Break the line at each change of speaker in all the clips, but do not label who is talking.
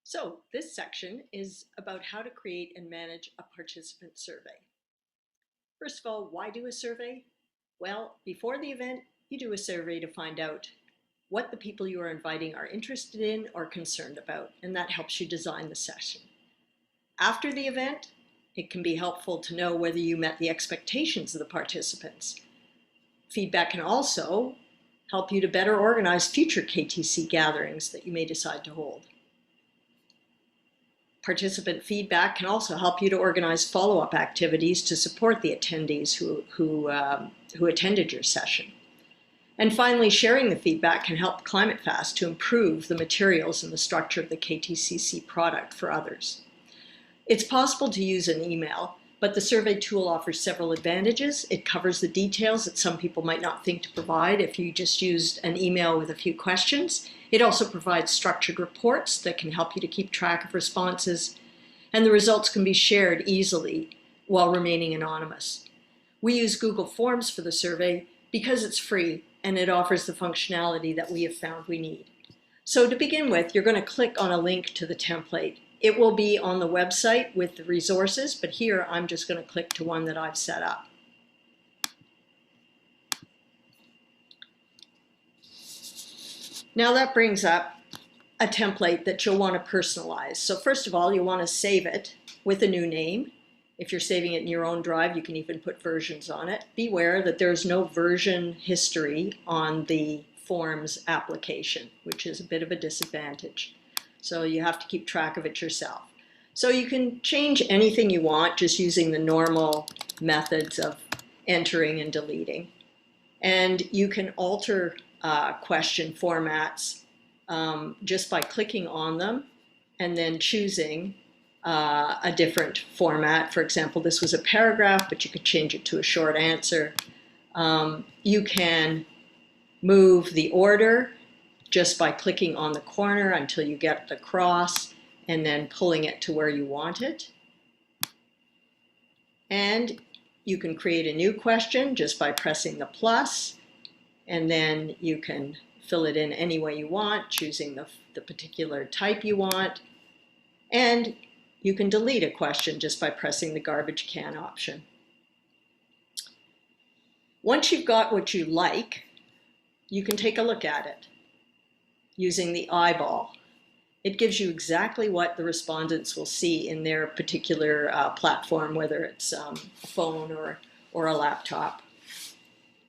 So this section is about how to create and manage a participant survey. First of all, why do a survey? Well, before the event, you do a survey to find out what the people you are inviting are interested in or concerned about, and that helps you design the session. After the event, it can be helpful to know whether you met the expectations of the participants. Feedback can also help you to better organize future KTC gatherings that you may decide to hold. Participant feedback can also help you to organize follow-up activities to support the attendees who attended your session. And finally, sharing the feedback can help Climate Fast to improve the materials and the structure of the KTCC product for others. It's possible to use an email, but the survey tool offers several advantages. It covers the details that some people might not think to provide if you just used an email with a few questions. It also provides structured reports that can help you to keep track of responses, and the results can be shared easily while remaining anonymous. We use Google Forms for the survey because it's free and it offers the functionality that we have found we need. So to begin with, you're going to click on a link to the template. It will be on the website with the resources, but here I'm just going to click to one that I've set up. Now that brings up a template that you'll want to personalize. So first of all, you'll want to save it with a new name. If you're saving it in your own drive, you can even put versions on it. Beware that there's no version history on the Forms application, which is a bit of a disadvantage. So you have to keep track of it yourself. So you can change anything you want just using the normal methods of entering and deleting. And you can alter question formats just by clicking on them and then choosing a different format. For example, this was a paragraph, but you could change it to a short answer. You can move the order just by clicking on the corner until you get the cross and then pulling it to where you want it. And you can create a new question just by pressing the plus, and then you can fill it in any way you want, choosing the particular type you want. And you can delete a question just by pressing the garbage can option. Once you've got what you like, you can take a look at it using the eyeball. It gives you exactly what the respondents will see in their particular platform, whether it's a phone or a laptop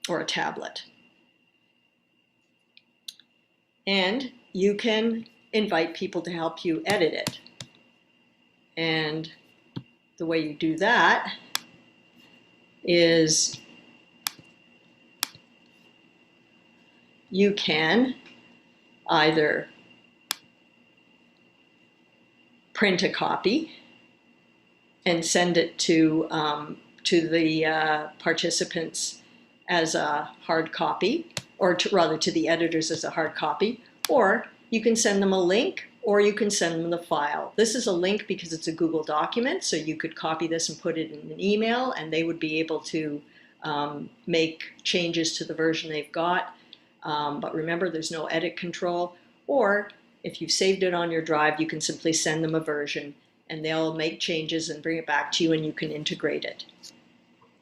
or a tablet. And you can invite people to help you edit it. And the way you do that is you can either print a copy and send it to the participants as a hard copy, or rather to the editors as a hard copy, or you can send them a link, or you can send them the file. This is a link because it's a Google document, so you could copy this and put it in an email, and they would be able to make changes to the version they've got. But remember, there's no edit control. Or if you've saved it on your drive, you can simply send them a version and they'll make changes and bring it back to you and you can integrate it.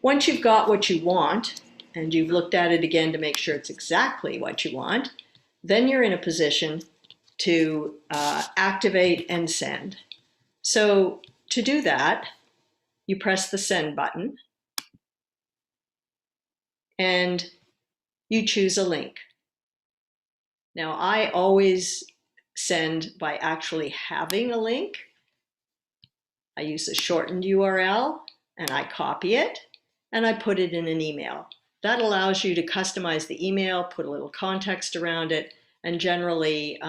Once you've got what you want and you've looked at it again to make sure it's exactly what you want, then you're in a position to activate and send. So to do that, you press the send button and you choose a link. Now, I always send by actually having a link. I use a shortened URL and I copy it and I put it in an email. That allows you to customize the email, put a little context around it, and generally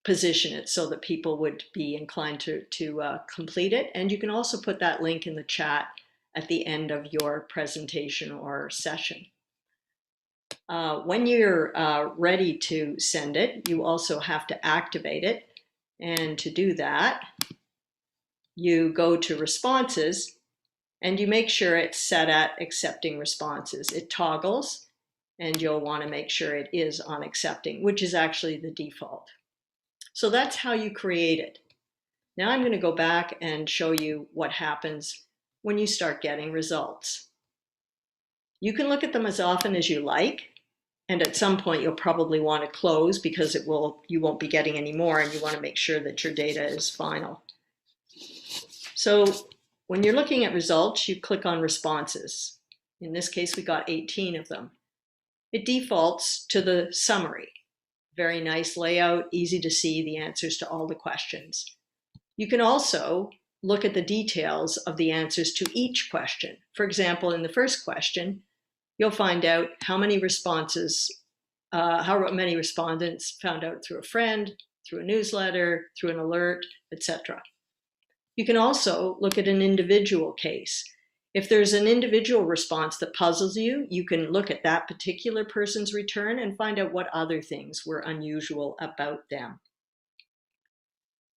position it so that people would be inclined to complete it. And you can also put that link in the chat at the end of your presentation or session. When you're ready to send it, you also have to activate it. And to do that, you go to responses and you make sure it's set at accepting responses. It toggles and you'll want to make sure it is on accepting, which is actually the default. So that's how you create it. Now I'm going to go back and show you what happens when you start getting results. You can look at them as often as you like, and at some point you'll probably want to close because you won't be getting any more, and you want to make sure that your data is final. So when you're looking at results, you click on responses. In this case, we got 18 of them. It defaults to the summary. Very nice layout, easy to see the answers to all the questions. You can also look at the details of the answers to each question. For example, in the first question, you'll find out how many respondents found out through a friend, through a newsletter, through an alert, etc. You can also look at an individual case. If there's an individual response that puzzles you, you can look at that particular person's return and find out what other things were unusual about them.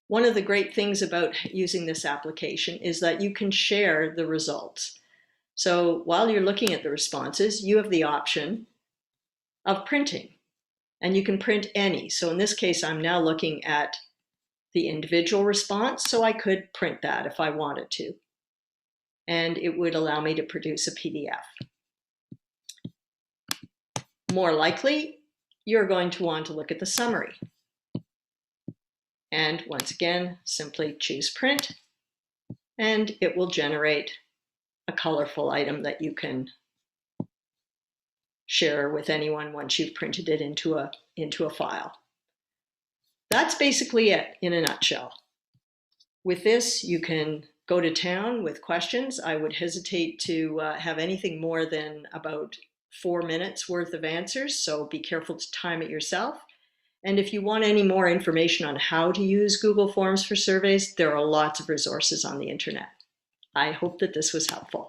One of the great things about using this application is that you can share the results. So while you're looking at the responses, you have the option of printing, and you can print any. So in this case, I'm now looking at the individual response, so I could print that if I wanted to, and it would allow me to produce a PDF. More likely, you're going to want to look at the summary. And once again, simply choose print, and it will generate a colorful item that you can share with anyone once you've printed it into a file. That's basically it in a nutshell. With this, you can go to town with questions. I would hesitate to have anything more than about 4 minutes worth of answers, so be careful to time it yourself. And if you want any more information on how to use Google Forms for surveys, there are lots of resources on the internet. I hope that this was helpful.